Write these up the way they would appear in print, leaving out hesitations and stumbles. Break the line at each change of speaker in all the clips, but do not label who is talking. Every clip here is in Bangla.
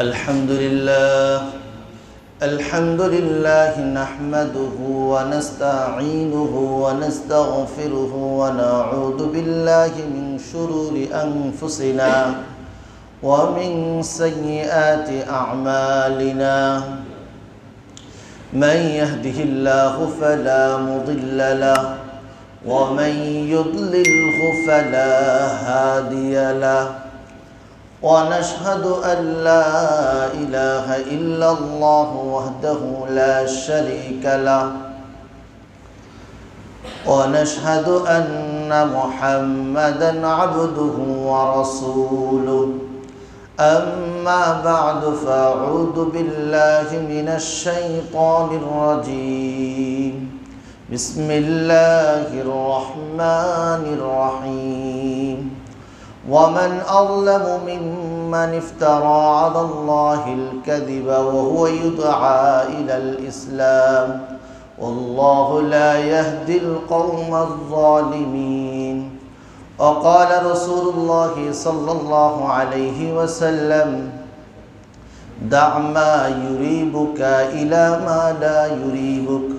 الحمد لله نحمده ونستعينه ونستغفره ونعوذ بالله من شرور أنفسنا ومن سيئات أعمالنا من يهده الله فلا مضل له ومن يضلله فلا هادي له ونشهد أن لا إله إلا الله وحده لا شريك له ونشهد أن محمدا عبده ورسوله أما بعد فأعوذ بالله من الشيطان الرجيم بسم الله الرحمن الرحيم ومن أظلم ممن افترى على الله الكذب وهو يدعى إلى الإسلام والله لا يهدي القوم الظالمين وقال رسول الله صلى الله عليه وسلم دع ما يريبك إلى ما لا يريبك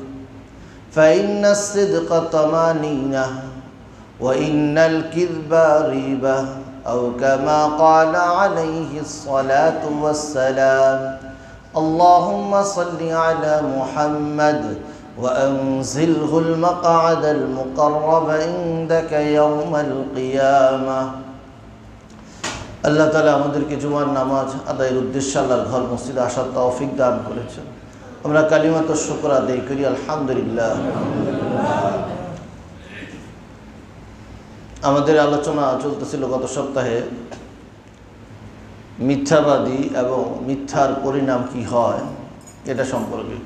فإن الصدق طمأنينة وإن الكذب ريبة أو كما قال عليه الصلاة والسلام اللهم صل على محمد وأنزله المقعد المقرب عندك يوم القيامة আল্লাহ তাআলা আমাদেরকে জুমার নামাজ আদায়ের উদ্দেশ্যে আল্লাহর ঘর মসজিদে আসার তৌফিক দান করেছেন। আমরা কালিমাত শুকর আদায় করি আলহামদুলিল্লাহ। আমাদের আলোচনা চলতেছিল গত সপ্তাহে মিথ্যাবাদী এবং মিথ্যার পরিণাম কি হয় এটা সম্পর্কে।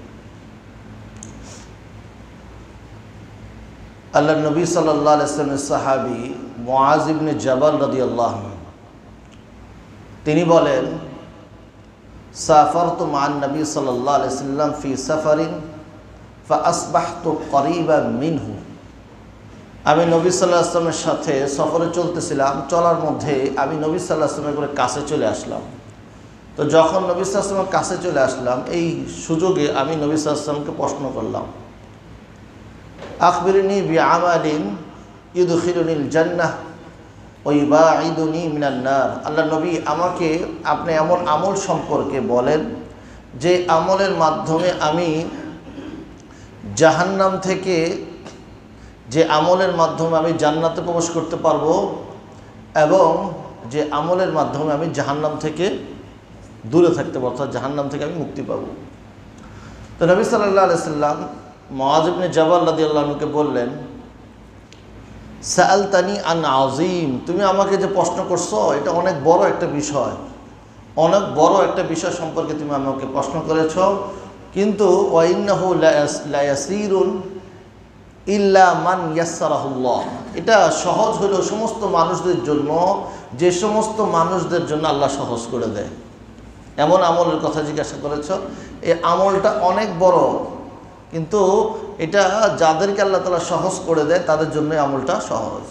আল্লাহ নবী সাল্লাল্লাহু আলাইহি ওয়াসাল্লামের সাহাবী মুআজ ইবনে জাবাল রাদিয়াল্লাহু আনহু তিনি বলেন সাফারতু মা'আন নবী সাল্লাল্লাহু আলাইহি ওয়াসাল্লাম ফি সাফারিন ফাআসবাহতু করিবান মিনহু। আমি নবী সাল্লাল্লাহু আলাইহি ওয়াসাল্লামের সাথে সফরে চলতেছিলাম, চলার মধ্যে আমি নবী সাল্লাল্লাহু আলাইহি ওয়াসাল্লামের কাছে চলে আসলাম। তো যখন নবী সাল্লাল্লাহু আলাইহি ওয়াসাল্লামের কাছে চলে আসলাম, এই সুযোগে আমি নবী সাল্লাল্লাহু আলাইহি ওয়াসাল্লামকে প্রশ্ন করলাম, আখবিরনি বিআমালিন ইউদখিলুনিল জান্নাহ ওয়া ইউবাঈদুনি মিনান নার। আল্লাহ নবী, আমাকে আপনি এমন আমল সম্পর্কে বলেন যে আমলের মাধ্যমে আমি জাহান্নাম থেকে, যে আমলের মাধ্যমে আমি জান্নাতে প্রবেশ করতে পারবো এবং যে আমলের মাধ্যমে আমি জাহান্নাম থেকে দূরে থাকতে পারবো, অর্থাৎ জাহান্নাম থেকে আমি মুক্তি পাবো। তো নবী সাল্লাল্লাহু আলাইহি ওয়াসাল্লাম মুআজ ইবনে জাবাল রাদিয়াল্লাহু আনহুকে বললেন, সাআলতানি আন আযীম, তুমি আমাকে যে প্রশ্ন করছো এটা অনেক বড় একটা বিষয়, অনেক বড় একটা বিষয় সম্পর্কে তুমি আমাকে প্রশ্ন করেছো, কিন্তু ওয়া ইন্নাহু লা ইয়াসীরুন ইল্লা মান ইয়াসসারাহুল্লাহ। এটা সহজ হলো সমস্ত মানুষদের জন্য, যে সমস্ত মানুষদের জন্য আল্লাহ সহজ করে দেয়। এমন আমলের কথা জিজ্ঞাসা করেছ, এই আমলটা অনেক বড়, কিন্তু এটা যাদেরকে আল্লাহ তাআলা সহজ করে দেয় তাদের জন্যই আমলটা সহজ।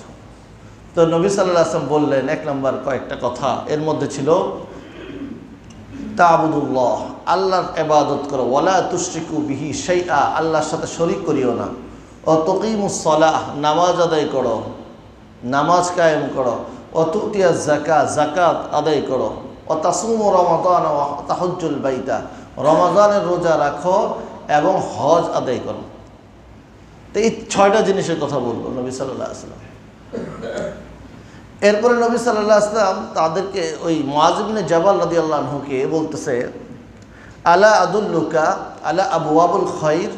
তো নবী সাল্লাল্লাহু আলাইহি ওয়াসাল্লাম বললেন এক নম্বর কয়েকটা কথা, এর মধ্যে ছিল তা'বুদুল্লাহ, আল্লাহর ইবাদত করো, ওয়ালা তুশরিকু বিহি শাইআ, আল্লাহর সাথে শরীক করিও না, ও তুকিমুস সালাহ, নামাজ আদায় করো, নামাজ কায়েম করো, ও তুতিয়াজ যাকাত, যাকাত আদায় করো, ও তাসুমু রমাদান ওয়া তাহজ্জুল বাইতা, রমাদানের রোজা রাখো এবং হজ আদায় করো। তো এই 6টা জিনিসের কথা বলবো নবী সাল্লাল্লাহু আলাইহি ওয়াসাল্লাম। এরপরে নবী সাল্লাল্লাহু আলাইহি ওয়াসাল্লাম তাদেরকে, ওই মুআজ ইবনে জাবাল রাদিয়াল্লাহু আনহুকে বলতেছে, আলা আদুল্লুকা আলা আবওয়াবুল খায়র,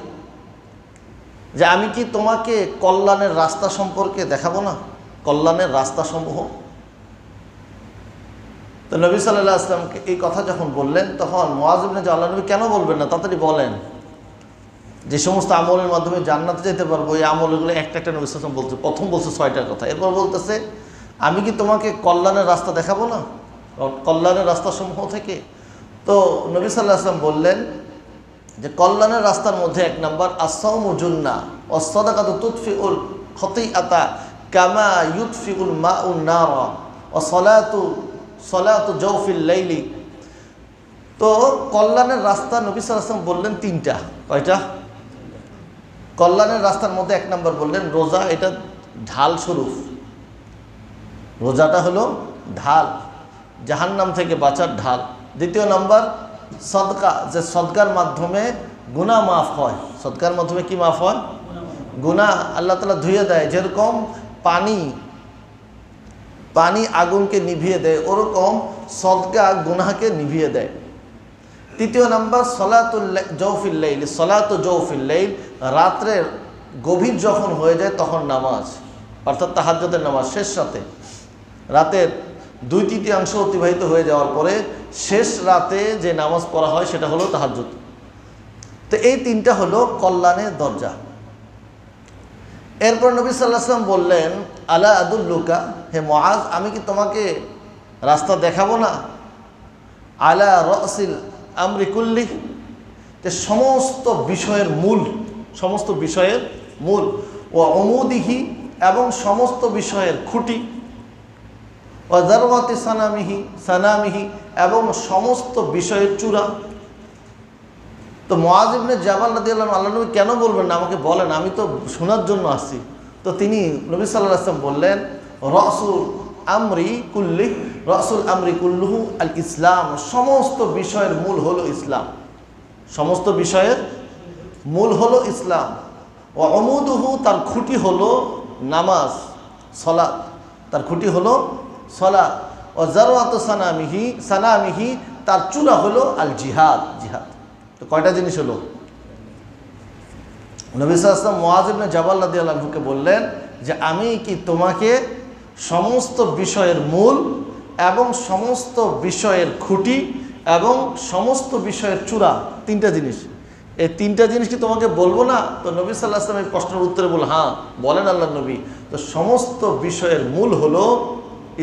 যে আমি কি তোমাকে কল্যাণের রাস্তা সম্পর্কে দেখাবো না, কল্যাণের রাস্তা সমূহ। তো নবী সাল্লাল্লাহু আলাইহি ওয়াসাল্লামকে এই কথা যখন বললেন, তখন মুআজ ইবনে জাবাল, নবী কেন বলবেন না, তাড়াতাড়ি বলেন, যে সমস্ত আমলের মাধ্যমে জান্নাতে যেতে পারবো এই আমলগুলো একটা একটা নবী সাল্লাল্লাহু আলাইহি ওয়াসাল্লাম বলছে। প্রথম বলছে 6টা কথা, এরপর বলতেছে আমি কি তোমাকে কল্যাণের রাস্তা দেখাবো না, কল্যাণের রাস্তা সমূহ থেকে। তো নবী সাল্লাল্লাহু আলাইহি ওয়াসাল্লাম বললেন যে কল্যাণের রাস্তার মধ্যে এক নম্বর আস-সাওমু জুন্নাহ ওয়াস সাদাকাতু তুতফিউল খতিআতা কামা ইউতফিউল মাউন নারা ওয়া সালাতু জাওফিল লাইলি তো কল্যাণের রাস্তা নবী সাল্লাল্লাহু আলাইহি ওয়াসাল্লাম বললেন তিনটা। কয়টা? কল্যাণের রাস্তার মধ্যে 1 নম্বর বললেন রোজা, এটা ঢাল স্বরূপ। রোজাটা হলো ঢাল, জাহান্নাম থেকে বাঁচার ঢাল। 2 নম্বর সদকা, যে সদকার মাধ্যমে গুনাহ মাফ হয়। সদকার মাধ্যমে কি মাফ হয়? গুনাহ আল্লাহ তাআলা ধুয়ে দেয়। যেরকম পানি আগুনকে নিভিয়ে দেয়, ওরকম সদকা গুনাহকে নিভিয়ে দেয়। 3 নম্বর সলাতুল জওফিল লাইল, সলাতু জওফিল লাইল, রাত্রের গভীর যখন হয়ে যায় তখন নামাজ, অর্থাৎ তাহাজ্জুদের নামাজ। শেষ রাতে, রাতের 2/3 অতিবাহিত হয়ে যাওয়ার পরে শেষ রাতে যে নামাজ পড়া হয় সেটা হলো তাহাজ্জুদ। তো এই 3টা হলো কল্যাণের দরজা। এরপর নবী সাল্লাল্লাহু আলাইহি ওয়াসাল্লাম বললেন আলা আদুল্লুকা, হে মুআজ, আমি কি তোমাকে রাস্তা দেখাবো না? আলা রাসিল আমরি কুল্লি, যে সমস্ত বিষয়ের মূল, সমস্ত বিষয়ের মূল, ও উমুদিহি, এবং সমস্ত বিষয়ের খুঁটি, ও যারওয়াতি সানামিহি, এবং সমস্ত বিষয়ের চূড়া। তো মুআজ ইবনে জাবাল রাদিয়াল্লাহু আনহু, আল্লাহ নবী কেন বলবেন না, আমাকে বলেন, আমি তো শোনার জন্য আসছি। তো তিনি নবী সাল্লাল্লাহু আলাইহি ওয়াসাল্লাম বললেন রাসুল আমরি কুল্লি, রাসুল আমরি কুল্লুহু আল ইসলাম, সমস্ত বিষয়ের মূল হলো ইসলাম, সমস্ত বিষয়ের মূল হলো ইসলাম। ও উমুদুহু, তার খুঁটি হলো নামাজ, সালাত, তার খুঁটি হলো সালাত। ও যারওয়াতু সানামিহি, তার চূড়া হলো আল জিহাদ, জিহাদ। তো কয়টা জিনিস হলো? নবী সাল্লাল্লাহু আলাইহি ওয়াসাল্লাম মুআজ ইবনে জাবাল রাদিয়াল্লাহু আনহুকে বললেন যে আমি কি তোমাকে সমস্ত বিষয়ের মূল এবং সমস্ত বিষয়ের খুঁটি এবং সমস্ত বিষয়ের চূড়া, 3টা জিনিস, এই 3টা জিনিস কি তোমাকে বলবো না? তো নবী সাল্লাল্লাহু আলাইহি ওয়াসাল্লাম এই প্রশ্নের উত্তরে বললেন হ্যাঁ, বলেন আল্লাহ নবী। তো সমস্ত বিষয়ের মূল হলো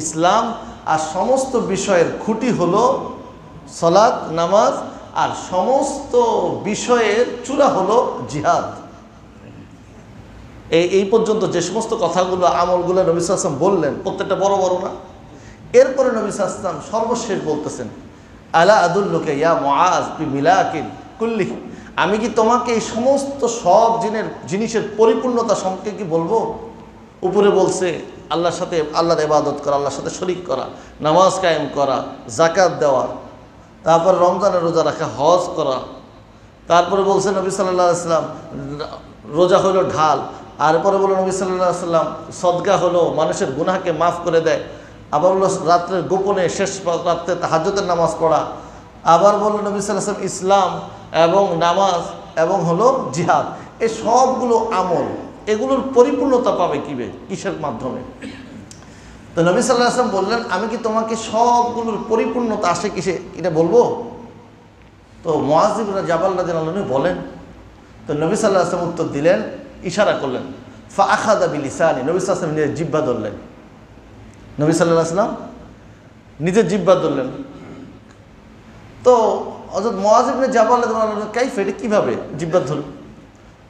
ইসলাম, আর সমস্ত বিষয়ের খুঁটি হলো সালাত, নামাজ, আর সমস্ত বিষয়ের চূড়া হলো জিহাদ। এই পর্যন্ত যে সমস্ত কথাগুলো, আমলগুলো নবী সাল্লাল্লাহু আলাইহি ওয়াসাল্লাম বললেন, প্রত্যেকটা বড় বড় না। এরপরে নবী সাল্লাল্লাহু আলাইহি ওয়াসাল্লাম সর্বশেষ বলতেছেন আলা আদুল্লুকা ইয়া মুআজ বিমিলাকিন কুল্লি, আমি কি তোমাকে এই সমস্ত সব জিনিসের পরিপূর্ণতা সম্পর্কে কি বলবো? উপরে বলছে আল্লাহর সাথে, আল্লাহর ইবাদত করা, আল্লাহর সাথে শরীক করা, নামাজ কায়েম করা, যাকাত দেওয়া, তারপর রমজানের রোজা রাখা, হজ করা। তারপরে বলছে নবী সাল্লাল্লাহু আলাইহি ওয়াসাল্লাম রোজা হলো ঢাল। আর পরে বলল নবী সাল্লাল্লাহু আলাইহি ওয়াসাল্লাম সদকা হলো মানুষের গুনাহকে মাফ করে দেয়। আবার বলল রাত্রের গোপনে শেষ রাত্রে তাহাজ্জুদের নামাজ পড়া। আবার বলল নবী সাল্লাল্লাহু আলাইহি ওয়াসাল্লাম ইসলাম এবং নামাজ এবং হলো জিহাদ। এই সবগুলো আমল, এগুলোর পরিপূর্ণতা পাবে কিসের মাধ্যমে? তো নবী সাল্লাল্লাহু আলাইহি ওয়াসাল্লাম বললেন আমি কি তোমাকে সবগুলোর পরিপূর্ণতা আসে কিসে, এটা বলবো? তো মুআজ ইবনে জাবাল রাদিয়াল্লাহু আনহু বলেন। তো নবী সাল্লাল্লাহু আলাইহি ওয়াসাল্লাম উত্তর দিলেন, ইশারা করলেন, ফা আখাযা বিলিসানি, নবী সাল্লাল্লাহু আলাইহি ওয়াসাল্লাম নিজের জিহ্বা ধরলেন। নবী সাল্লাল্লাহু আলাইহি ওয়াসাল্লাম নিজের জিহ্বা ধরলেন। তো হযরত মুআজ ইবনে জাবাল রাদিয়াল্লাহু আনহু কাইফ, এটা কিভাবে জিহ্বা ধরলেন?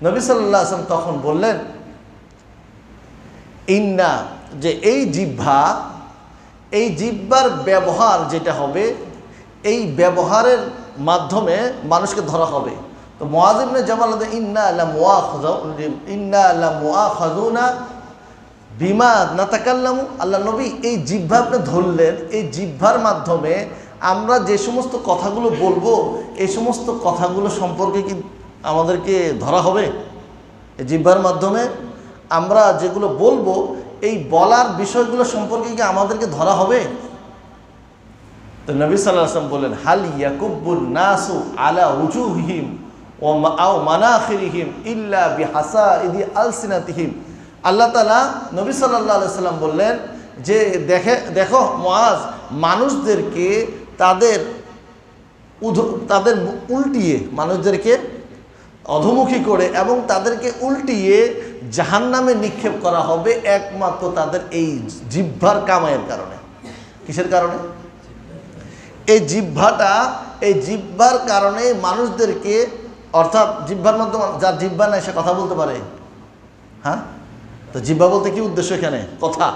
নবী সাল্লাল্লাহু আলাইহি ওয়াসাল্লাম তখন বললেন ইন্না, যে এই জিহ্বার ব্যবহার যেটা হবে, এই ব্যবহারের মাধ্যমে মানুষকে ধরা হবে। তো মুআজ ইবনে জাবাল ইন্না লা মুআখাযুনা বিমা নাতাকাল্লামু, আল্লাহ নবী এই জিহ্বা আপনি ধরলেন, এই জিহ্বার মাধ্যমে আমরা যে সমস্ত কথাগুলো বলবো এই সমস্ত কথাগুলো সম্পর্কে কি আমাদেরকে ধরা হবে? এই জিহ্বার মাধ্যমে আমরা যেগুলো বলবো এই বলার বিষয়গুলো সম্পর্কে কি আমাদেরকে ধরা হবে? তো নবী সাল্লাল্লাহু আলাইহি ওয়াসাল্লাম বলেন হাল ইয়াকুব্বুন নাসু আলা উজুহিহিম ওয়া মানাখিরিহিম ইল্লা বিহাসাইদি আলসিনাতিহিম। আল্লাহ তাআলা, নবী সাল্লাল্লাহু আলাইহি ওয়াসাল্লাম বললেন যে দেখো মুআজ, মানুষদেরকে তাদের উল্টিয়ে, মানুষদেরকে অধোমুখী করে এবং তাদেরকে উল্টিয়ে জাহান্নামে নিক্ষেপ করা হবে একমাত্র তাদের এই জিহ্বার কামাইয়ের কারণে। কিসের কারণে? এই জিহ্বার কারণে মানুষদেরকে, অর্থাৎ জিহ্বার মাধ্যমে, যার জিহ্বা নাই সে কথা বলতে পারে। হ্যাঁ, তো জিহ্বা বলতে কি উদ্দেশ্য এখানে? কথা।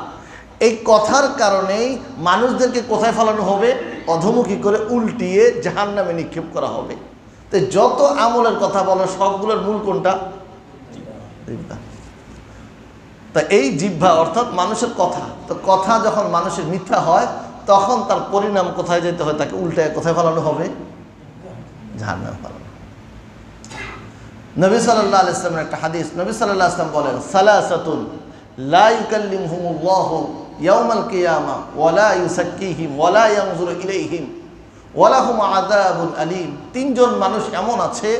এই কথার কারণেই মানুষদেরকে কোথায় ফেলানো হবে? অধমুখী করে উল্টিয়ে জাহান্নামে নিক্ষেপ করা হবে। তো যত আমলের কথা বলো সবগুলোর মূল কোনটা? জিহ্বা। তা এই জিহ্বা অর্থাৎ মানুষের কথা, তো কথা যখন মানুষের মিথ্যা হয় তখন তার পরিণাম কোথায় যেতে হয়? তাকে উল্টায় কোথায় ফেলানো হবে? জাহান্নামে ফেলানো। নবী সাল্লাল্লাহু আলাইহি ওয়াসাল্লামের একটা হাদিস, নবী সাল্লাল্লাহু আলাইহি ওয়াসাল্লাম বলেন, সালাসাতুন লা ইউকাল্লিমুহুমুল্লাহু ইয়াওমাল কিয়ামা ওয়া লা ইউসাক্কিহিম ওয়া লা ইয়ানজুরু ইলাইহিম ওয়া লাহুম আযাবুন আলীম। তিনজন মানুষ এমন আছে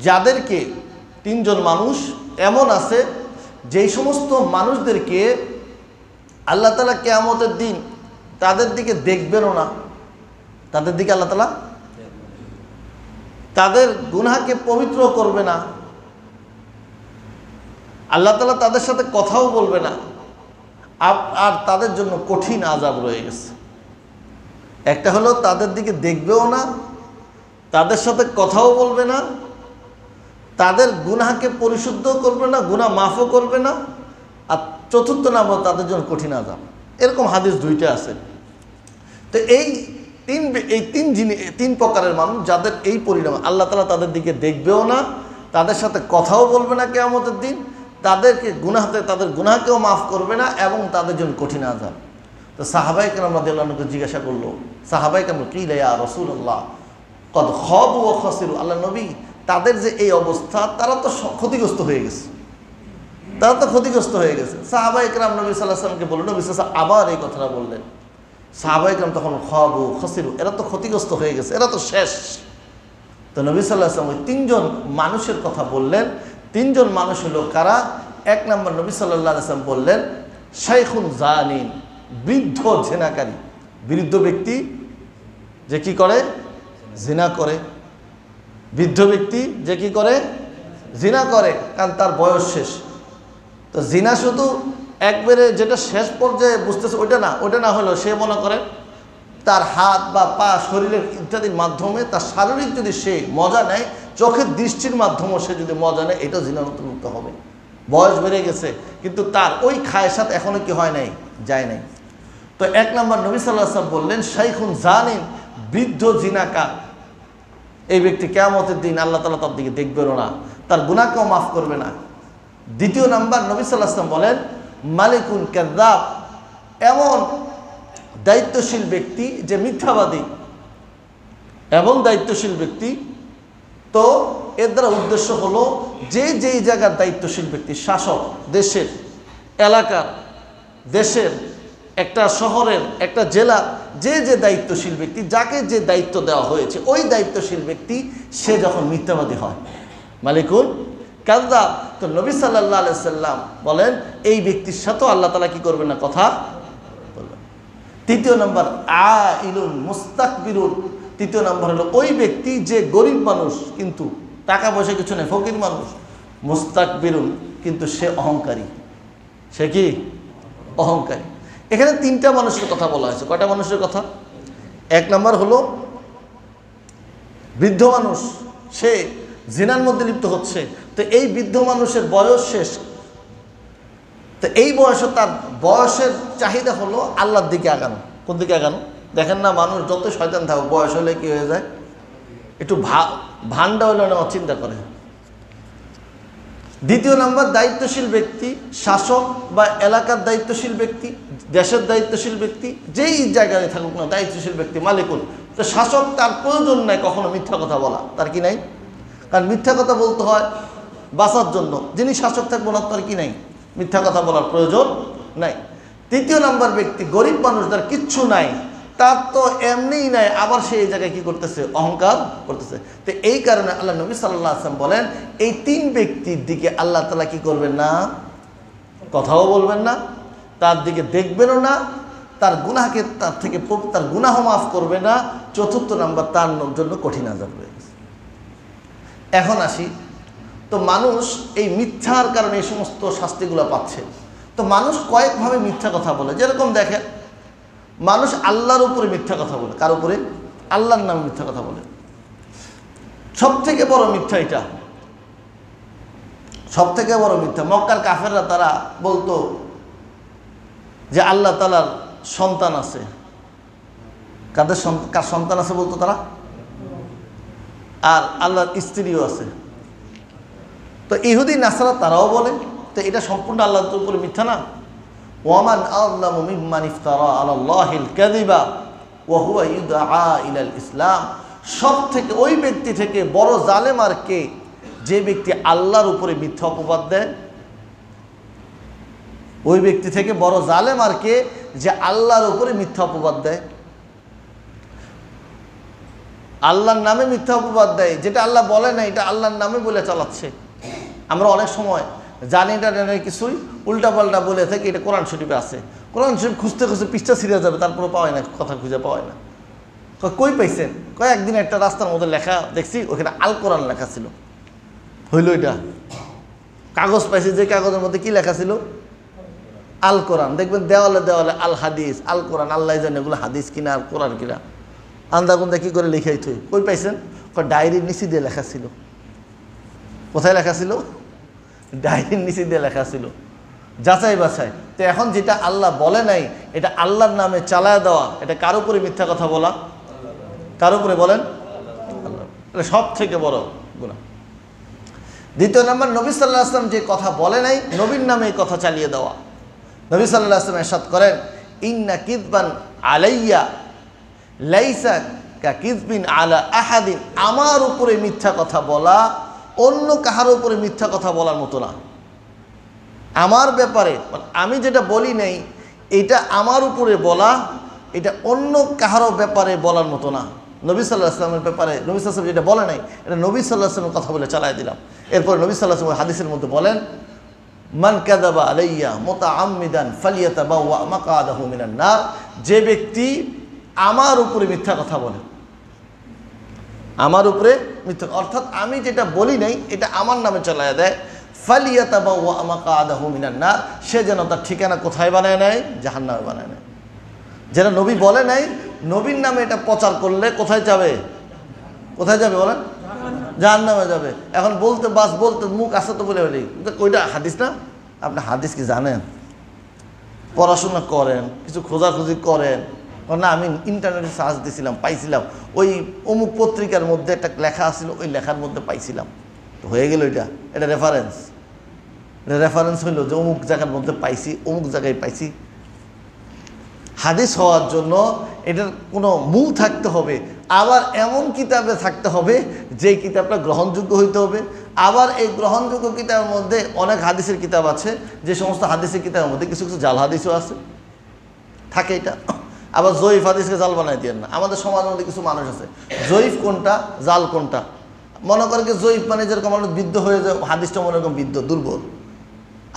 যাদেরকে, তিনজন মানুষ এমন আছে যেই সমস্ত মানুষদেরকে আল্লাহ তাআলা কিয়ামতের দিন তাদের দিকে দেখবেনও না, তাদের দিকে আল্লাহ তাআলা তাদের গুনাহকে পবিত্র করবে না, আল্লাহ তাআলা তাদের সাথে কথাও বলবে না, আর তাদের জন্য কঠিন আযাব রয়ে গেছে। একটা হলো তাদের দিকে দেখবেও না, তাদের সাথে কথাও বলবে না, তাদের গুনাহকে পরিশুদ্ধ করবে না, গুনাহ মাফও করবে না, আর চতুর্থ নাম্বার তাদের জন্য কঠিন আযাব। এরকম হাদিস দুইটা আছে। তো এই তিন প্রকারের মানুষ যাদের এই পরিণাম, আল্লাহ তাআলা তাদের দিকে দেখবেও না, তাদের সাথে কথাও বলবে না কিয়ামতের দিন, তাদেরকে তাদের গুনাহকেও মাফ করবে না, এবং তাদের জন্য কঠিন আযাব। তো সাহাবায়ে কেরাম রাদিয়াল্লাহু আনহুকে জিজ্ঞাসা করলো, সাহাবায়ে কেরাম কিলা ইয়া রাসূলুল্লাহ কদ খাবু ওয়া খাসিরু, আল্লাহ নবী তাদের যে এই অবস্থা, তারা তো ক্ষতিগ্রস্ত হয়ে গেছে, তারা তো ক্ষতিগ্রস্ত হয়ে গেছে। সাহাবায়ে কেরাম নবী সাল্লাল্লাহু আলাইহি ওয়াসাল্লামকে বলল, নবী সাল্লাল্লাহু আলাইহি ওয়াসাল্লাম আবার এই কথাটা বললেন। সাহাবায়ে কেরাম তখন খাবু খাসিরু, এরা তো ক্ষতিগ্রস্ত হয়ে গেছে, এরা তো শেষ। তো নবী সাল্লাল্লাহু আলাইহি ওয়াসাল্লাম ওই তিনজন মানুষের কথা বললেন। তিনজন মানুষ হলো কারা? এক নম্বর নবী সাল্লাল্লাহু আলাইহি ওয়াসাল্লাম বললেন শাইখুন জানিন, বৃদ্ধ জিনাকারী, বৃদ্ধ ব্যক্তি যে কি করে? জিনা করে। বৃদ্ধ ব্যক্তি যে কি করে? জিনা করে, কারণ তার বয়স শেষ। তো জিনা শুধু একবারে যেটা শেষ পর্যায়ে বুঝতেছে ওইটা না হলেও সে মনে করে তার হাত বা পা, শরীরের ইত্যাদির মাধ্যমে তার শারীরিক যদি সে মজা নেয়, চোখের দৃষ্টির মাধ্যমেও সে যদি মজা নেয়, এটা জিনার অন্তর্ভুক্ত হবে। বয়স বেড়ে গেছে কিন্তু তার ওই খায়েশাত এখনো কি হয় নাই? যায় নাই। তো এক নম্বর নবী সাল্লাল্লাহু আলাইহি ওয়াসাল্লাম বললেন শাইখুন জানিন, বৃদ্ধ জিনাকার। এই ব্যক্তি কিয়ামতের দিন আল্লাহ তাআলা তার দিকে দেখবেন না, তার গুনাহকেও মাফ করবে না। দ্বিতীয় নাম্বার নবী সাল্লাল্লাহু আলাইহি ওয়াসাল্লাম বলেন মালিকুন কাযযাব, এমন দায়িত্বশীল ব্যক্তি যে মিথ্যাবাদী এবং দায়িত্বশীল ব্যক্তি। তো এর দ্বারা উদ্দেশ্য হলো যেই জায়গার দায়িত্বশীল ব্যক্তি, শাসক, দেশের, এলাকার, দেশের, একটা শহরের, একটা জেলার যে দায়িত্বশীল ব্যক্তি, যাকে যে দায়িত্ব দেওয়া হয়েছে, ওই দায়িত্বশীল ব্যক্তি সে যখন মিথ্যাবাদী হয়, মালিকুন কাযযাব। তো নবী সাল্লাল্লাহু আলাইহি সাল্লাম বলেন এই ব্যক্তির সাথেও আল্লাহ তাআলা কি করবেন না? কথা বলবেন। তৃতীয় নম্বর আইলুন মুস্তাকবিরুন, তৃতীয় নম্বর হলো ওই ব্যক্তি যে গরিব মানুষ কিন্তু টাকা পয়সা কিছু নেই, ফকির মানুষ, মুস্তাকবিরুন, কিন্তু সে অহংকারী। সে কি? অহংকারী। এখানে তিনটা মানুষের কথা বলা হয়েছে। কয়টা মানুষের কথা? এক নম্বর হলো বৃদ্ধ মানুষ, সে জিনার মধ্যে লিপ্ত হচ্ছে। তো এই বৃদ্ধ মানুষের বয়স শেষ, তো এই বয়সে তার বয়সের চাহিদা হলো আল্লাহর দিকে আগানো। কোন দিকে আগানো? দেখেন না, মানুষ যত শয়তান থাকুক বয়স হলে কি হয়ে যায়? একটু ভান্ডা হলে নেওয়ার চিন্তা করে। দ্বিতীয় নাম্বার দায়িত্বশীল ব্যক্তি, শাসক বা এলাকার দায়িত্বশীল ব্যক্তি, দেশের দায়িত্বশীল ব্যক্তি, যেই জায়গায় থাকুক না, দায়িত্বশীল ব্যক্তি মালিকুন। তো শাসক, তার প্রয়োজন নাই কখনো মিথ্যা কথা বলা, তার কি নাই? কারণ মিথ্যা কথা বলতে হয় বাঁচার জন্য। যিনি শাসক থাকবো না, তার কি নাই? মিথ্যা কথা বলার প্রয়োজন নাই। তৃতীয় নাম্বার ব্যক্তি গরিব মানুষ, যার কিচ্ছু নাই, তার তো এমনিই নাই, আবার সে এই জায়গায় কি করতেছে? অহংকার করতেছে। তো এই কারণে আল্লাহ নবী সাল্লাল্লাহু আলাইহি ওয়াসাল্লাম বলেন এই তিন ব্যক্তির দিকে আল্লাহ তাআলা কি করবেন না? কথাও বলবেন না, তার দিকে দেখবেনও না, তার গুনাহকে তার গুনাহ মাফ করবে না। চতুর্থ নাম্বার, তার জন্য কঠিন আযাব রয়েছে। এখন আসি, তো মানুষ এই মিথ্যার কারণে এই সমস্ত শাস্তিগুলো পাচ্ছে। তো মানুষ কয়েকভাবে মিথ্যা কথা বলে। যেরকম দেখেন, মানুষ আল্লাহর উপরে মিথ্যা কথা বলে। কার উপরে? আল্লাহর নামে মিথ্যা কথা বলে। সব থেকে বড় মিথ্যা এটা, সব থেকে বড় মিথ্যা। মক্কার কাফেররা তারা বলতো যে আল্লাহ তাআলার সন্তান আছে। কার সন্তান আছে বলতো তারা? আর আল্লাহর স্ত্রীও আছে। তো ইহুদি নাসারা তারাও বলে, তো এটা সম্পূর্ণ আল্লাহর উপরে মিথ্যা না? ওয়ামান আযলামু মিম্মান ইফতারা আলাল্লাহিল কাযিবা ওয়া হুয়া ইউদআ ইলাল ইসলাম। সব থেকে ওই ব্যক্তি থেকে বড় জালেম আর কে, যে ব্যক্তি আল্লাহর উপরে মিথ্যা অপবাদ দেয়। ওই ব্যক্তি থেকে বড় জালেম আর কে, যে আল্লাহর উপরে মিথ্যা অপবাদ দেয়, আল্লাহর নামে মিথ্যা অপবাদ দেয়। যেটা আল্লাহ বলে না এটা আল্লাহর নামে বলে চালাচ্ছে। আমরা অনেক সময় জানি এটা কিছুই উল্টাপাল্টা বলে থাকি, এটা কোরআন শরীফে আছে। কোরআন শরীফ খুঁজতে খুঁজতে পৃষ্ঠা ছিঁড়ে যাবে, তারপরে পাওয়াই না, কথা খুঁজে পাওয়াই না। কই পাইছেন? কয়েকদিন একটা রাস্তার মধ্যে লেখা দেখছি, ওখানে আল কোরআন লেখা ছিল। হইল এটা কাগজ পাইছি, যে কাগজের মধ্যে কি লেখা ছিল? আল কোরআন। দেখবেন দেওয়ালে দেওয়ালে আল হাদিস, আল কোরআন। আল্লাহ জানে এগুলো হাদিস কিনা আর কোরআন কিনা, আন্দাগুন্দা কী করে লিখাই থই। কই পাইছেন? ডায়েরির নিচে দিয়ে লেখা ছিল। কোথায় লেখা ছিল? ডায়েরির নিচে দিয়ে লেখা ছিল। যাচাই বাছাই। তো এখন যেটা আল্লাহ বলে নাই, এটা আল্লাহর নামে চালায় দেওয়া, এটা কার উপরে মিথ্যা কথা বলা? কার উপরে বলেন? আল্লাহ। এটা সব থেকে বড় গুনাহ। দ্বিতীয় নম্বর, নবী সাল্লাল্লাহু আলাইহি ওয়াসাল্লাম যে কথা বলে নাই, নবীর নামে এই কথা চালিয়ে দেওয়া। নবী সাল্লাল্লাহু আলাইহি ওয়াসাল্লাম ইরশাদ করেন, ইন্না কিযবান আলাইয়া লাইসা কা কিযবিন আলা আহাদিন। আমার উপরে মিথ্যা কথা বলা অন্য কাহার উপরে মিথ্যা কথা বলার মতো না। আমার ব্যাপারে আমি যেটা বলি নাই, এটা আমার উপরে বলা, এটা অন্য কাহারও ব্যাপারে বলার মতো না। নবী সাল্লাল্লাহু আলাইহি ওয়াসাল্লামের ব্যাপারে নবী সাল্লাল্লাহু আলাইহি ওয়াসাল্লাম যেটা বলে নাই, এটা নবী সাল্লাল্লাহু আলাইহি ওয়াসাল্লামের কথা বলে চালাই দিলাম। এরপর নবী সাল্লাল্লাহু আলাইহি ওয়াসাল্লাম হাদিসের মধ্যে বলেন, মান কাযাবা আলাইয়া মুতাআম্মিদান ফালিয়াতাবাওয়া মাকআদাহু মিনান নার। যে ব্যক্তি আমার উপরে মিথ্যা কথা বলে, আমার উপরে মিথ্যা, অর্থাৎ আমি যেটা বলি নাই এটা আমার নামে চালায় দেয়, ফালিয়াতাবাওয়া মাকআদাহু মিনান নার। সে যেন তার ঠিকানা কোথায় বানায় নেয়? জাহান্নামে বানায় নেয়। যেটা নবী বলে নাই, নবীর নামে এটা প্রচার করলে কোথায় যাবে? কোথায় যাবে বলেন? জাহান্নামে যাবে। এখন বলতে মুখ আছে তো বলে বলি, ওইটা হাদিস না? আপনি হাদিস কি জানেন? পড়াশোনা করেন, কিছু খোঁজাখুঁজি করেন। না, আমি ইন্টারনেটে সার্চ দিয়েছিলাম, পাইছিলাম ওই অমুক পত্রিকার মধ্যে একটা লেখা আছিল, ওই লেখার মধ্যে পাইছিলাম, তো হয়ে গেল। এটা রেফারেন্স হইল যে অমুক জায়গার মধ্যে পাইছি, অমুক জায়গায় পাইছি। হাদিস হওয়ার জন্য এটার কোনো মূল থাকতে হবে, আবার এমন কিতাবে থাকতে হবে যে কিতাবটা গ্রহণযোগ্য হইতে হবে। আবার এই গ্রহণযোগ্য কিতাবের মধ্যে অনেক হাদিসের কিতাব আছে, যে সমস্ত হাদিসের কিতাবের মধ্যে কিছু কিছু জাল হাদিসও আছে, থাকে। এটা আবার জয়ীফ হাদিসকে জাল বানাই দিয়েন না। আমাদের সমাজের মধ্যে কিছু মানুষ আছে, জয়ীফ কোনটা জাল কোনটা মনে করে কি, জয়ীফ মানে যেরকম মানুষ বিদ্ধ হয়ে যায়, হাদিসটা মনে রকম বিদ্ধ দুর্বল।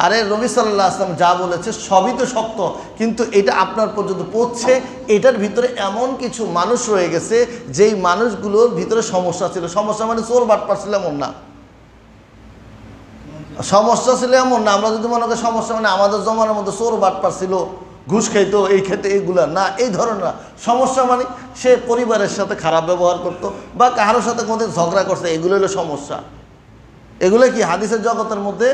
আরে নবী সাল্লাল্লাহু আলাইহি ওয়াসাল্লাম যা বলেছে সবই তো সত্য, কিন্তু এটা আপনার পর্যন্ত পৌঁছছে, এটার ভিতরে এমন কিছু মানুষ রয়ে গেছে যেই মানুষগুলোর ভিতরে সমস্যা ছিল। সমস্যা মানে চোর বাটপার ছিল এমন না, সমস্যা ছিল এমন না। আমরা যদি মনে করি সমস্যা মানে আমাদের জমানার মধ্যে চোর বাটপার ছিল, ঘুষ খাইতো, এই খেতে, এইগুলা না, এই ধরনের না। সমস্যা মানে সে পরিবারের সাথে খারাপ ব্যবহার করতো বা কারোর সাথে কোনোদিন ঝগড়া করছে, এগুলো হলো সমস্যা। এগুলো কি হাদিসের জগতের মধ্যে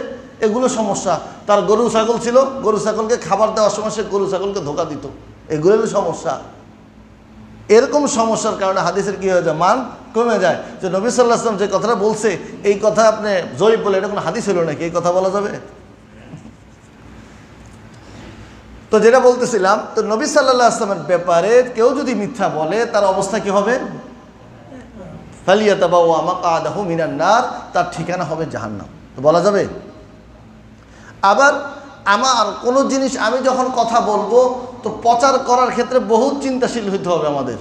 এগুলো সমস্যা। তার গরু ছাগল ছিল, গরু ছাগলকে খাবার দেওয়ার সময় সে গরু ছাগলকে ধোকা দিত, এগুলো হলো সমস্যা। এরকম সমস্যার কারণে হাদিসের কী হয়ে যায়? মান কমে যায়। যে নবী সাল্লাল্লাহু আলাইহি ওয়াসাল্লাম যে কথাটা বলছে, এই কথা আপনি জয়ীফ বলে, এটা কোনো হাদিস হলো নাকি? এই কথা বলা যাবে? তো যেটা বলতেছিলাম, তো নবী সাল্লাল্লাহু আলাইহি ওয়াসাল্লামের ব্যাপারে কেউ যদি মিথ্যা বলে, তার অবস্থা কি হবে? ফালিয়াতাবাওয়া মাকআদাহু মিনান নার, তার ঠিকানা হবে জাহান্নাম। তো বলা যাবে? আবার আমার কোনো জিনিস আমি যখন কথা বলবো, তো প্রচার করার ক্ষেত্রে বহুত চিন্তাশীল হইতে হবে আমাদের।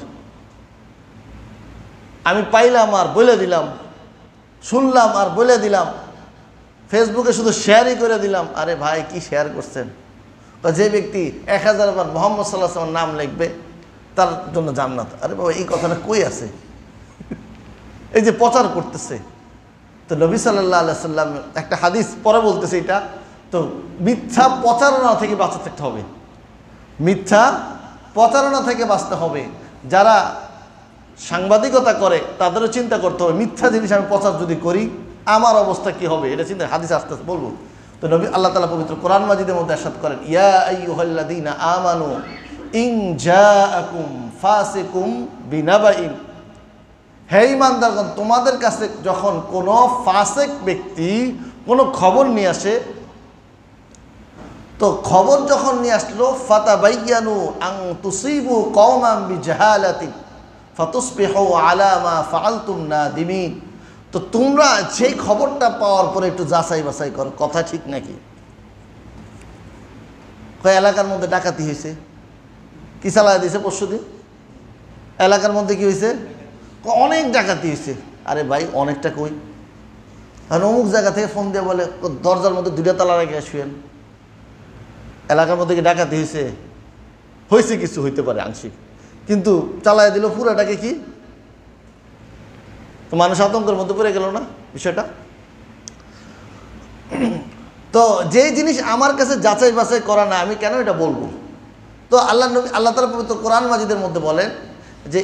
আমি পাইলাম আর বলে দিলাম, শুনলাম আর বলে দিলাম, ফেসবুকে শুধু শেয়ারই করে দিলাম। আরে ভাই, কি শেয়ার করছেন? যে ব্যক্তি 1000 বার মুহাম্মদ সাল্লাল্লাহু আলাইহি ওয়াসাল্লামের নাম লিখবে, তার জন্য জান্নাত। আরে বাবা, এই কথাটা কই আছে? এই যে প্রচার করতেছে। তো নবী সাল্লাল্লাহু আলাইহি ওয়াসাল্লাম একটা হাদিস পরে বলতেছে, এটা তো মিথ্যা প্রচারণা থেকে বাঁচতে থাকতে হবে, মিথ্যা প্রচারণা থেকে বাঁচতে হবে। যারা সাংবাদিকতা করে তাদেরও চিন্তা করতে হবে, মিথ্যা জিনিস আমি প্রচার যদি করি আমার অবস্থা কি হবে, এটা চিন্তা। হাদিস আস্তে আস্তে বলবো। তো নবী আল্লাহ তাআলা পবিত্র কোরআন মাজিদের মধ্যে ইরশাদ করেন, ইয়া আইয়ুহাল্লাযীনা আমানু ইন জাআকুম ফাসিকুম বিনাবাইন, হে ঈমানদারগণ, তোমাদের কাছে যখন কোনো ফাসিক ব্যক্তি কোনো খবর নিয়ে আসে, তো খবর যখন নিয়ে আসলো, ফাতাবাইয়ানু আন তুসিবু কওমান বিজাহালাতিন ফাতুসবিহু আলা মা ফাআলতুম নাদিমিন, তো তোমরা সেই খবরটা পাওয়ার পরে একটু যাচাই বাছাই করো, কথা ঠিক নাকি। কয় এলাকার মধ্যে ডাকাতি হয়েছে, কি চালায় দিয়েছে পরশুদিন, এলাকার মধ্যে কি হয়েছে, অনেক ডাকাতি হয়েছে। আরে ভাই অনেকটা কই, আর অমুক জায়গা থেকে ফোন দিয়ে বলে দরজার মধ্যে 2টা তালা রেখে শুয়েন, এলাকার মধ্যে কি ডাকাতি হয়েছে, হয়েছে কিছু হইতে পারে আংশিক, কিন্তু চালায় দিল পুরাটাকে, কি তো মানুষ আতঙ্কের মধ্যে পড়ে গেল না বিষয়টা। তো যেই জিনিস আমার কাছে যাচাই বাছাই করা না, আমি কেন এটা বলবো। তো আল্লাহ তাআলা পবিত্র কোরআন মাজিদের মধ্যে বলেন যে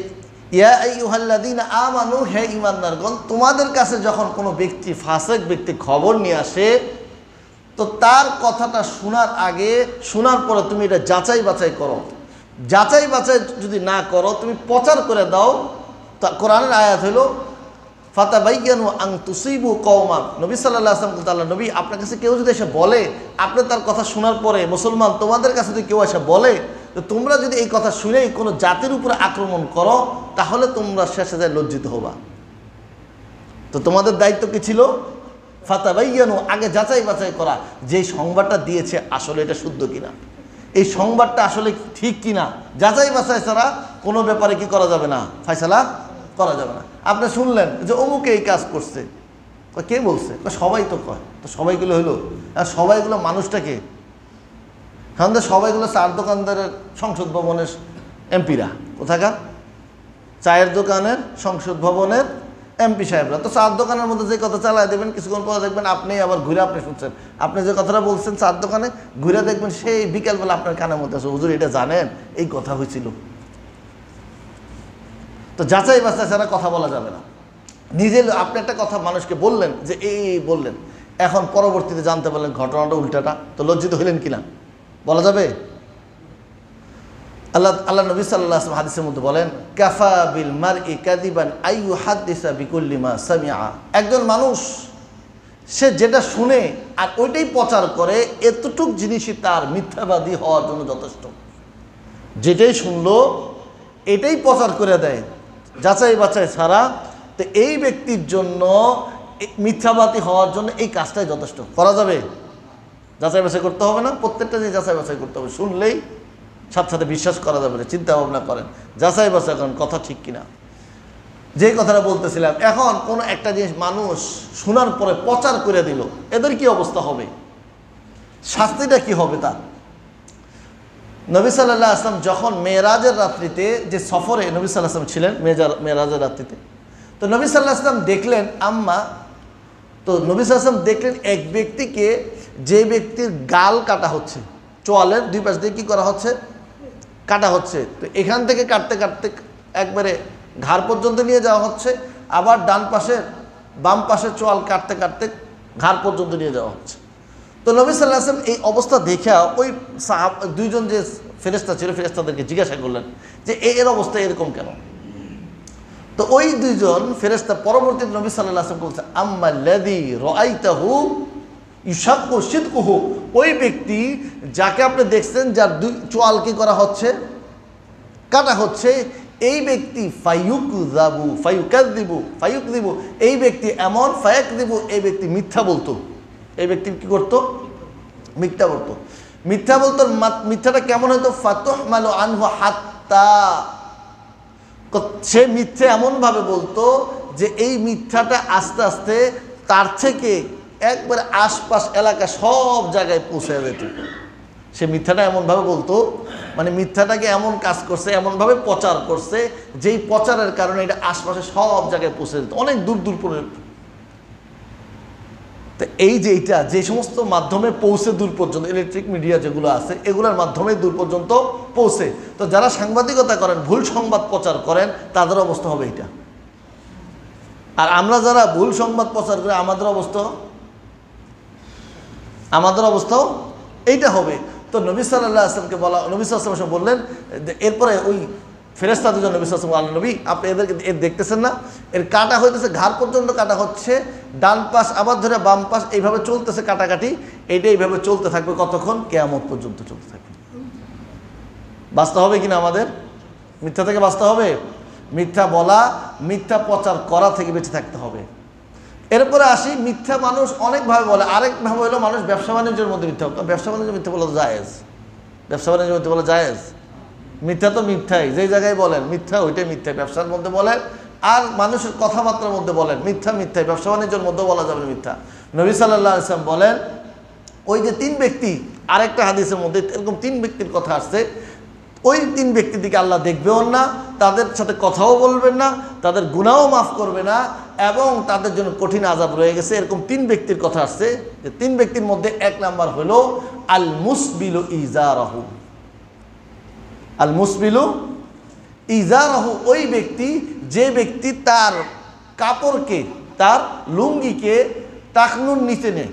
ইয়া আইয়ুহাল্লাযীনা আমানু, হে ঈমানদারগণ, তোমাদের কাছে যখন কোনো ব্যক্তি ফাসিক ব্যক্তি খবর নিয়ে আসে, তো তার কথাটা শোনার আগে শোনার পরে তুমি এটা যাচাই বাছাই করো। যাচাই বাছাই যদি না করো, তুমি প্রচার করে দাও। তা কোরআনের আয়াত হলো ফাতাবাইয়ানু আন তুসিবু কওমান, নবী সাল্লাল্লাহু আলাইহি ওয়াসাল্লাম তাআলা নবী, আপনার কাছে কেউ যদি এসে বলে, আপনি তার কথা শোনার পরে, মুসলমান তোমাদের কাছে যদি কেউ এসে বলে, তো তোমরা যদি এই কথা শুনেই কোনো জাতির উপরে আক্রমণ করো, তাহলে তোমরা শেষে যায় লজ্জিত হবা। তো তোমাদের দায়িত্ব কি ছিল, ফাতাবাইয়ানু, আগে যাচাই বাছাই করা, যেই সংবাদটা দিয়েছে আসলে এটা শুদ্ধ কিনা, এই সংবাদটা আসলে ঠিক কিনা। যাচাই বাছাই ছাড়া কোনো ব্যাপারে কি করা যাবে না, ফয়সালা করা যাবে না। আপনি শুনলেন যে অমুকে এই কাজ করছে, কে বলছে, সবাই তো কয়, তো সবাইগুলো হইলো, আর সবাইগুলো মানুষটাকে, কারণ সবাইগুলো চার দোকানদারের সংসদ ভবনের এমপিরা, কোথাকার চায়ের দোকানের সংসদ ভবনের এমপি সাহেবরা। তো চার দোকানের মধ্যে যে কথা চালায় দেবেন, কিছুক্ষণ পরে দেখবেন আপনি আবার ঘুরে আপনি শুনছেন, আপনি যে কথাটা বলছেন চার দোকানে, ঘুরে দেখবেন সেই বিকেলবেলা আপনার কানের মধ্যে আছে, হুজুর এটা জানেন এই কথা হয়েছিল। তো যাচাই বাছাই ছাড়া কথা বলা যাবে না। নিজে আপনি একটা কথা মানুষকে বললেন যে এই বললেন, এখন পরবর্তীতে জানতে পারলেন ঘটনাটা উল্টাটা, তো লজ্জিত হইলেন কিনা বলা যাবে। আল্লাহ নবী সাল্লাল্লাহু আলাইহি ওয়াসাল্লাম হাদিসের মধ্যে বলেন, কাফা বিল মারই কাযিবান আইয়ুহাদ্দিসা বিকুল্লি মা সামিআ, একজন মানুষ সে যেটা শুনে আর ওইটাই প্রচার করে, এতটুক জিনিসই তার মিথ্যাবাদী হওয়ার জন্য যথেষ্ট। যেটাই শুনলো এটাই প্রচার করে দেয় যাচাই বাছাই ছাড়া, তো এই ব্যক্তির জন্য মিথ্যাবাদী হওয়ার জন্য এই কাজটাই যথেষ্ট। করা যাবে, যাচাই বাছাই করতে হবে না, প্রত্যেকটা জিনিস যাচাই বাছাই করতে হবে। শুনলেই সাথে সাথে বিশ্বাস করা যাবে না, চিন্তা ভাবনা করেন, যাচাই বাছাই করেন কথা ঠিক কিনা। যেই কথাটা বলতেছিলাম, এখন কোনো একটা জিনিস মানুষ শোনার পরে প্রচার করে দিল, এদের কি অবস্থা হবে, শাস্তিটা কি হবে তার। নবী সাল্লাল্লাহু আলাইহি ওয়াসাল্লাম যখন মেরাজের রাত্রিতে, যে সফরে নবী সাল্লাল্লাহু আলাইহি ওয়াসাল্লাম ছিলেন মেরাজের রাত্রিতে, তো নবী সাল্লাল্লাহু আলাইহি ওয়াসাল্লাম দেখলেন তো নবী সাল্লাল্লাহু আলাইহি ওয়াসাল্লাম দেখলেন এক ব্যক্তিকে, যে ব্যক্তির গাল কাটা হচ্ছে, চোয়ালের দুই পাশ দিয়ে কী করা হচ্ছে, কাটা হচ্ছে। তো এখান থেকে কাটতে কাটতে একবারে ঘাড় পর্যন্ত নিয়ে যাওয়া হচ্ছে, আবার বাম পাশের চোয়াল কাটতে কাটতে ঘাড় পর্যন্ত নিয়ে যাওয়া হচ্ছে। তো নবী সাল্লাল্লাহু আলাইহি ওয়াসাল্লাম এই অবস্থা দেখা ওই দুইজন যে ফেরেশতা ছিল, ফেরেশতাদেরকে জিজ্ঞাসা করলেন যে এর অবস্থা এরকম কেন। তো ওই দুইজন ফেরেশতা পরবর্তীতে নবী সাল্লাল্লাহু আলাইহি ওয়াসাল্লাম বলছে, আম্মাল্লাযী রাআইতাহু ইউশাক্কু সিদকুহু, ওই ব্যক্তি যাকে আপনি দেখছেন, যার দুই চোয়াল কি করা হচ্ছে, কাটা হচ্ছে, এই ব্যক্তি ফায়ুকযিবু, এই ব্যক্তি এমন, ফায়াকযিবু, এই ব্যক্তি মিথ্যা বলতো। এই ব্যক্তি কি করতো, মিথ্যা বলতো। মিথ্যাটা কেমন হতো, ফাতুহমালু আনহু হাত্তা, সে মিথ্যে এমনভাবে বলতো যে এই মিথ্যাটা আস্তে আস্তে তার থেকে একবারে আশপাশ এলাকা সব জায়গায় পৌঁছে যেত। সে মিথ্যাটা এমনভাবে বলতো, মানে মিথ্যাটাকে এমন কাজ করছে, এমনভাবে প্রচার করছে, যেই প্রচারের কারণে এটা আশপাশে সব জায়গায় পৌঁছে যেত, অনেক দূর দূর পর্যন্ত। তো এই যে এইটা যে সমস্ত মাধ্যমে পৌঁছে দূর পর্যন্ত, ইলেকট্রিক মিডিয়া যেগুলো আছে, এগুলোর মাধ্যমে দূর পর্যন্ত পৌঁছে। তো যারা সাংবাদিকতা করেন, ভুল সংবাদ প্রচার করেন, তাদের অবস্থা হবে এইটা। আর আমরা যারা ভুল সংবাদ প্রচার করি, আমাদের অবস্থা, আমাদের অবস্থাও এইটা হবে। তো নবী সাল্লাল্লাহু আলাইহি ওয়াসাল্লামকে বলা, নবী সাল্লাল্লাহু আলাইহি ওয়াসাল্লাম বললেন, এরপরে ওই ফেরেশতা দুজন নবী সাল্লাল্লাহু আলাইহি ওয়াসাল্লাম, নবী আপনি এদেরকে এর দেখতেছেন না, এর কাটা হইতেছে, ঘাড় পর্যন্ত কাটা হচ্ছে, ডান পাশ আবার ধরে বাম পাশ, এইভাবে চলতেছে কাটাকাটি, এইটা এইভাবে চলতে থাকবে কতক্ষণ? কিয়ামত পর্যন্ত চলতে থাকবে। বাঁচতে হবে কিনা আমাদের? মিথ্যা থেকে বাঁচতে হবে, মিথ্যা বলা, মিথ্যা প্রচার করা থেকে বেঁচে থাকতে হবে। এরপরে আসি, মিথ্যা মানুষ অনেকভাবে বলে। আরেকভাবে হলো মানুষ ব্যবসা বাণিজ্যের মধ্যে মিথ্যা, ব্যবসা বাণিজ্য মিথ্যা বলা জায়েজ, ব্যবসা বাণিজ্য মিথ্যা বলা জায়েজ। মিথ্যা তো মিথ্যাই, যেই জায়গায় বলেন মিথ্যা ওইটাই মিথ্যা, ব্যবসার মধ্যে বলেন আর মানুষের কথাবার্তার মধ্যে বলেন মিথ্যা মিথ্যাই, ব্যবসা বাণিজ্যের মধ্যেও বলা যাবে মিথ্যা। নবী সাল্লাল্লাহু আলাইহি ওয়াসাল্লাম বলেন, ওই যে 3 ব্যক্তি, আরেকটা হাদিসের মধ্যে এরকম 3 ব্যক্তির কথা আসছে, ওই 3 ব্যক্তির দিকে আল্লাহ দেখবেও না, তাদের সাথে কথাও বলবেন না, তাদের গুনাহও মাফ করবে না, এবং তাদের জন্য কঠিন আযাব রয়ে গেছে। এরকম 3 ব্যক্তির কথা আসছে, যে 3 ব্যক্তির মধ্যে 1 নাম্বার হলো আল মুসবিলু ইজারাহু। আল মুসবিলু ইজারাহু, ওই ব্যক্তি যে ব্যক্তি তার কাপড়কে, তার লুঙ্গিকে টাকনুর নিচে নেয়।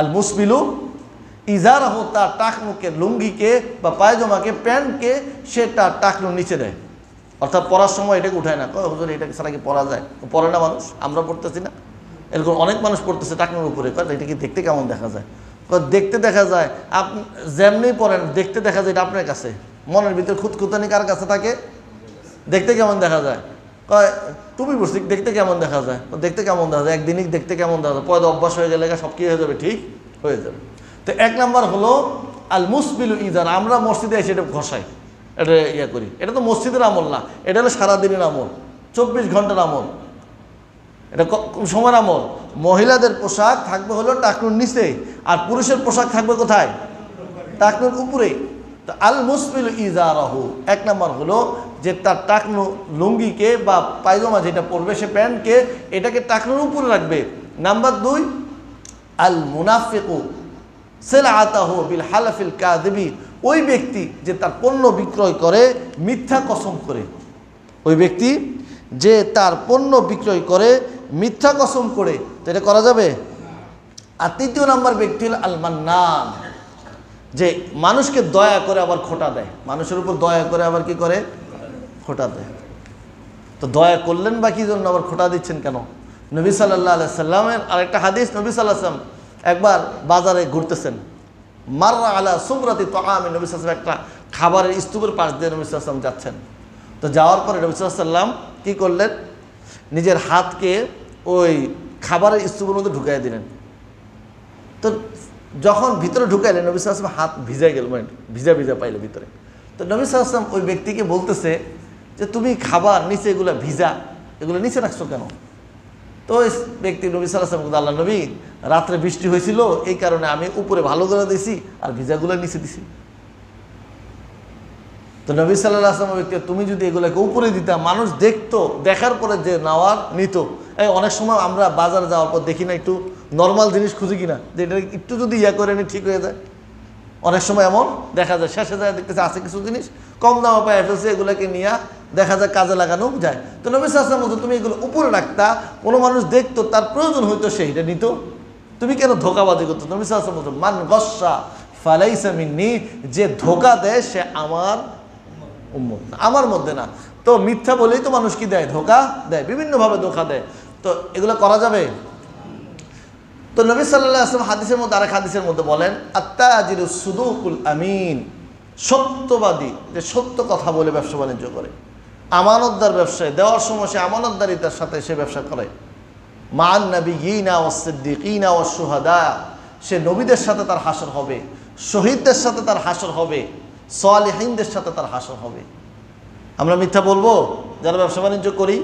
আল মুসবিলু ইজারাহু, তার টাকনুকে, লুঙ্গিকে বা পায়জামাকে, প্যান্টকে সে তার টাকনুর নিচে দেয়, অর্থাৎ পরার সময় এটাকে উঠায় না। হুজুর এটাকে ছাড়া কি পরা যায়? পরে না মানুষ, আমরা পড়তেছি না, এরকম অনেক মানুষ পড়তেছে টাকনুর উপরে। এটা কি দেখতে কেমন দেখা যায়? দেখতে দেখা যায়, আপনি যেমনি পড়েন দেখতে দেখা যায়, এটা আপনার কাছে, মনের ভিতরে খুঁতখুতানি কার কাছে থাকে? দেখতে কেমন দেখা যায়? কয় তুমি বসছি, দেখতে কেমন দেখা যায়? দেখতে কেমন দেখা যায়? একদিনই দেখতে কেমন দেখা যায়? পয়দা অভ্যাস হয়ে গেলে সব কি হয়ে যাবে? ঠিক হয়ে যাবে। তো 1 নাম্বার হলো আল মুসবিলু ইজার। আমরা মসজিদে এসে এটা ঘষাই, এটা ইয়ে করি, এটা তো মসজিদের আমল না, এটা হলো সারাদিনের আমল, 24 ঘন্টার আমল, এটা কোন সময়ের আমল? মহিলাদের পোশাক থাকবে হলো টাকনুর নিচে, আর পুরুষের পোশাক থাকবে কোথায়? টাকনুর উপরে। তো আল মুসবিলু ইজারাহু, 1 নাম্বার হলো যে তার টাকনু লুঙ্গিকে বা পায়জামা যেটা পরবে, সে প্যান্টকে, এটাকে টাকনুর উপরে রাখবে। নাম্বার 2 আল মুনাফিকু সিলআতাহু বিল হালাফিল কাযিবি, ওই ব্যক্তি যে তার পণ্য বিক্রয় করে মিথ্যা কসম করে, ওই ব্যক্তি যে তার পণ্য বিক্রয় করে মিথ্যা কসম করে, তো এটা করা যাবে। আর 3য় নাম্বার ব্যক্তি হল আল মান্নান, যে মানুষকে দয়া করে আবার খোটা দেয়, মানুষের উপর দয়া করে আবার কি করে? খোটা দেয়। তো দয়া করলেন বা কি জন্য আবার খোটা দিচ্ছেন কেন? নবী সাল্লাল্লাহু আলাইহি সাল্লামের আরেকটা হাদিস, নবী সাল্লাল্লাহু আলাইহি সাল্লাম একবার বাজারে ঘুরতেছেন, মাররা আলা সুবরাতি তাআমি, নবী সাল্লাল্লাহু আলাইহি সাল্লাম একটা খাবারের স্তূপের পাশ দিয়ে নবী সাল্লাল্লাহু আলাইহি সাল্লাম যাচ্ছেন। তো যাওয়ার পরে নবী সাল্লাল্লাহু আলাইহি সাল্লাম কী করলেন? নিজের হাতকে ওই খাবারের স্তূপের মধ্যে ঢুকাই দিলেন। তো যখন ভিতরে ঢুকাইলেন, নবী সাল্লাল্লাহু আলাইহি সাল্লাম হাত ভিজে গেল, মানে ভিজা ভিজা পাইলে ভিতরে। তো নবী সাল্লাল্লাহু আলাইহি সাল্লাম ওই ব্যক্তিকে বলতেছে যে তুমি খাবার নিচে এগুলো ভিজা, এগুলো নিচে রাখছো কেন? তো ওই ব্যক্তি নবী সাল্লাল্লাহু আলাইহি সাল্লাম, আল্লাহ নবী রাত্রে বৃষ্টি হয়েছিল, এই কারণে আমি উপরে ভালো করে দিছি আর ভিজাগুলো নিচে দিছি। তো নবী সাল্লাল্লাহু আলাইহি সাল্লাম ব্যক্তি, তুমি যদি এগুলোকে উপরে দিতা, মানুষ দেখতো, দেখার পরে যে নেওয়ার নিত। এই অনেক সময় আমরা বাজারে যাওয়ার পর দেখি না একটু নর্মাল জিনিস খুঁজি কিনা, যে এটা একটু যদি ইয়া করে নি ঠিক হয়ে যায়। অনেক সময় এমন দেখা যায়, শেষে যায় দেখতেছে আছে কিছু জিনিস কম দামে পায় ফেলছে, এগুলোকে নিয়ে দেখা যায় কাজে লাগানো যায়। তো নবী সাল্লাল্লাহু আলাইহি ওয়াসাল্লাম বলতো তুমি এগুলো উপরে রাখতা, কোনো মানুষ দেখতো, তার প্রয়োজন হইতো, সেইটা নিত, তুমি কেন ধোকাবাজি করতো? নবী সাল্লাল্লাহু আলাইহি ওয়াসাল্লাম বলতো মান গস্সা ফালাইসা মিন্নি, যে ধোকা দেয় সে আমার উম্মত না, আমার মধ্যে না। তো মিথ্যা বলেই তো মানুষ কি দেয়? ধোকা দেয়, বিভিন্নভাবে ধোকা দেয়। তো এগুলো করা যাবে? তো নবী সাল্লাল্লাহু আলাইহি ওয়াসাল্লাম হাদিসের মধ্যে, আরেক হাদিসের মধ্যে বলেন আত্তাজিরুস সুদুকুল আমিন, সত্যবাদী, যে সত্য কথা বলে ব্যবসা বাণিজ্য করে, আমানতদার ব্যবসায়, দেওয়ার সময় সে আমানতদারিতার সাথে সে ব্যবসা করে। মান নাবিয়িনা ওয়াস সিদ্দিকিনা ওয়াস শুহাদা, সে নবীদের সাথে তার হাসর হবে, শহীদদের সাথে তার হাসর হবে, সালেহিনদের সাথে তার হাসর হবে। আমরা মিথ্যা বলবো যারা ব্যবসা বাণিজ্য করি?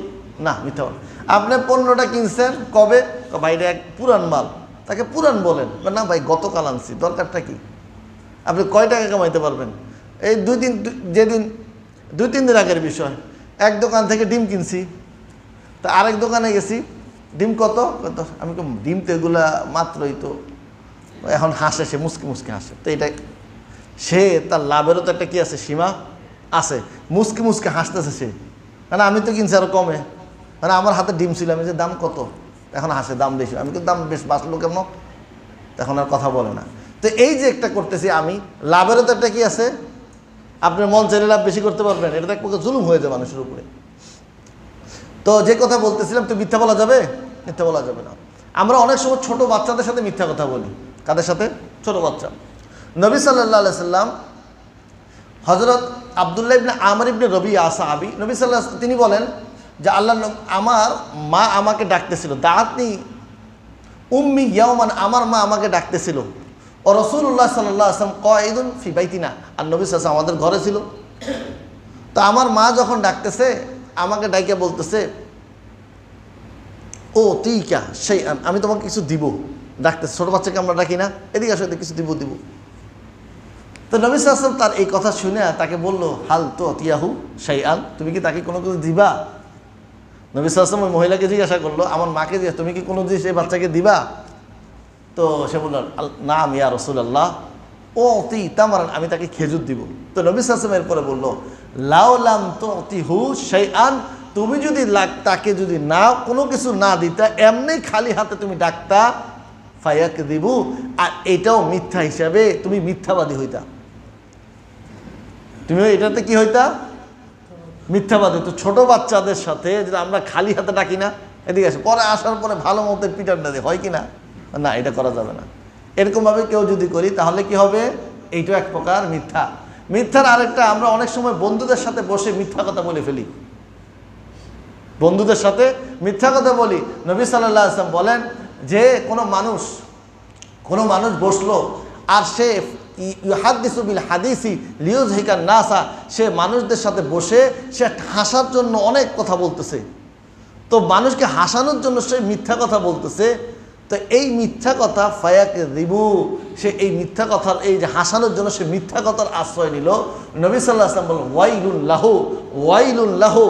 না, মিথ্যা বল। আপনি পণ্যটা কিনছেন কবে? ভাইটা এক পুরান মাল, তাকে পুরান বলেন না, ভাই গতকাল আনছি, দরকারটা কি? আপনি কয় টাকা কামাইতে পারবেন? এই যেদিন 2-3 দিন আগের বিষয়, এক দোকান থেকে ডিম কিনছি, তো আরেক দোকানে গেছি, ডিম কত? আমি ডিম তো এগুলা মাত্রই তো, এখন হাসে, সে মুসকি মুসকি হাসে। তো এটা সে তার লাভেরও তো একটা কি আছে, সীমা আছে, মুসকি মুসকি হাসতেছে সে, কারণ আমি তো কিনছি আরও কমে, মানে আমার হাতে ডিম ছিল, আমি যে দাম কত, এখন হাসে দাম বেশি, আমি কিন্তু দাম বেশ বাঁচলো কেমন? তখন আর কথা বলে না। তো এই যে একটা করতেছি আমি, লাভেরও তো একটা কি আছে, আপনার মন চাইলে লাভ বেশি করতে পারবেন, এটা তো এক প্রকার জুলুম হয়ে যায় মানুষের উপরে। তো যে কথা বলতেছিলাম, তো মিথ্যা বলা যাবে? মিথ্যা বলা যাবে না। আমরা অনেক সময় ছোট বাচ্চাদের সাথে মিথ্যা কথা বলি। কাদের সাথে? ছোট বাচ্চা। নবী সাল্লাল্লাহু আলাইহি সাল্লাম, হযরত আব্দুল্লাহ ইবনে আমর ইবনে রবিয়া সাহাবী, নবী সাল্লাল্লাহু আলাইহি তিনি বলেন যে আল্লাহ আমার মা আমাকে ডাকতেছিল, দাআতনি উম্মি ইয়াওমান, আমার মা আমাকে ডাকতেছিল, ও রাসূলুল্লাহ সাল্লাল্লাহু আলাইহি ওয়াসাল্লাম কায়িদুন ফি বাইতিনা, আর নবী সাল্লাল্লাহু আলাইহি ওয়াসাল্লাম আমাদের ঘরে ছিল। তো আমার মা যখন ডাকতেছে, আমাকে ডাইকে বলতেছে, ও তিকা সেই, আমি তোমাকে কিছু দিব, ডাকতেছে। ছোট বাচ্চাকে আমরা ডাকি না, এদিকে আসলে কিছু দিব। তো নবী সাল্লাল্লাহু আলাইহি ওয়াসাল্লাম তার এই কথা শুনে তাকে বলল, হাল তো তিয়াহু শাইআন, তুমি কি তাকে কোনো কিছু দিবা? নবী সাল্লাল্লাহু আলাইহি ওয়াসাল্লাম ওই মহিলাকে জিজ্ঞাসা করলো, আমার মাকে জিজ্ঞাসা, তুমি কি কোনো জিনিস এই বাচ্চাকে দিবা? তো সে বলল, নাম ইয়া রাসূলুল্লাহ, ও অতি তামারান, আমি তাকে খেজুর দিব। তো নবী সাল্লাল্লাহু আলাইহি ওয়াসাল্লাম এরপরে বলল, লাউলাম তুতিহু শাইআন, তুমি যদি তাকে যদি না কোনো কিছু না দিতা, এমনি খালি হাতে তুমি ডাকতা, ফায়াকযিবু, আর এটাও মিথ্যা হিসাবে তুমি মিথ্যাবাদী হইতা। তুমি এটাতে কি হইতা? মিথ্যাবাদী। তো ছোট বাচ্চাদের সাথে যদি আমরা খালি হাতে ডাকি না, এদিকে আসে, পরে আসার পরে ভালো মতো পিটানটা দিই, হয় কি না? না, এটা করা যাবে না। এরকমভাবে কেউ যদি করি তাহলে কি হবে? এইটাও এক প্রকার মিথ্যা। মিথ্যার আরেকটা, আমরা অনেক সময় বন্ধুদের সাথে বসে মিথ্যা কথা বলে ফেলি। বন্ধুদের সাথে মিথ্যা কথা বলি। নবী সাল্লাল্লাহু আলাইহি ওয়াসাল্লাম বলেন যে কোনো মানুষ বসলো, আর সে ইউহাদ্দিসু বিল হাদিসি লিয়ুযহিকান নাসা, সে মানুষদের সাথে বসে সে হাসার জন্য অনেক কথা বলতেছে। তো মানুষকে হাসানোর জন্য সে মিথ্যা কথা বলতেছে। তো এই মিথ্যা কথা ফায়াকযিবু, সে এই মিথ্যা কথার, এই যে হাসানোর জন্য সে মিথ্যা কথার আশ্রয় নিল। নবী সাল্লাল্লাহু আলাইহি ওয়াসাল্লাম বলেন, ওয়াইলুন লাহু,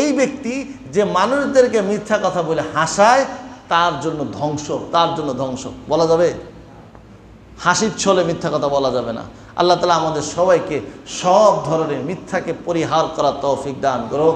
এই ব্যক্তি যে মানুষদেরকে মিথ্যা কথা বলে হাসায়, তার জন্য ধ্বংস। বলা যাবে? হাসির ছলে মিথ্যা কথা বলা যাবে না। আল্লাহ তাআলা আমাদের সবাইকে সব ধরনের মিথ্যাকে পরিহার করার তৌফিক দান করো।